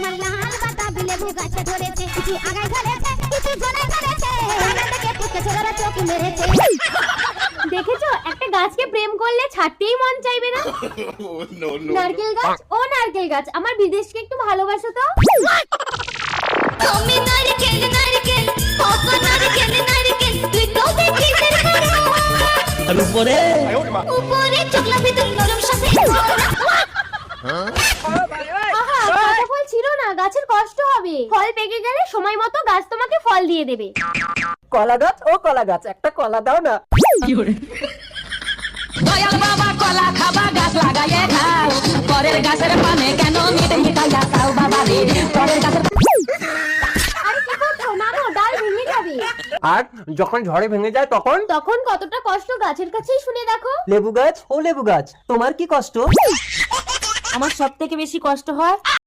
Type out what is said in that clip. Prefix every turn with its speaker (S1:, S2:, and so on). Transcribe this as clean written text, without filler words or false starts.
S1: আমার লাল বাতাবি লেবু গাছে ধরেছে, কিছু আগায় ধরেছে কিছু জনে ধরেছে, ডানা থেকে পুঁতে ছোড়ারা চোখ মেরেছে। দেখেছো, একটা গাছকে প্রেম করলে ছাড়তেই মন চাইবে না। নারকেল গাছ, ও নারকেল গাছ, আমার বিদেশকে একটু ভালোবাসো তো। তুমি নারকেল নারকেল, কত নারকেল নারকেল, তুই তো দেখিস
S2: আর উপরে
S1: উপরে চকলা ভিতর নরম সাথে। আহা, কাঁচা ফল ছিল না, গাছের কষ্ট হবে। ফল পেকে গেলে সময় মতো গাছ তোমাকে ফল দিয়ে দেবে।
S3: কলা গাছ, ও কলা গাছ, একটা কলা দাও না।
S4: দয়াল বাবা কলা খাবা গাছ লাগাইয়ে খাও, পরের গাছের পানে কেন মিটে মিটাইয়া খাও বাবা রে, পরের গাছের।
S1: আরে কি করছো, নানো, ডাল ভেঙে যাবে।
S3: আর যখন ঝড়ে ভেঙে যায় তখন?
S1: তখন কতটা কষ্ট গাছের কাছেই শুনে দেখো।
S3: লেবু গাছ, ও লেবু গাছ, তোমার কি কষ্ট?
S5: আমার সব থেকে বেশি কষ্ট হয়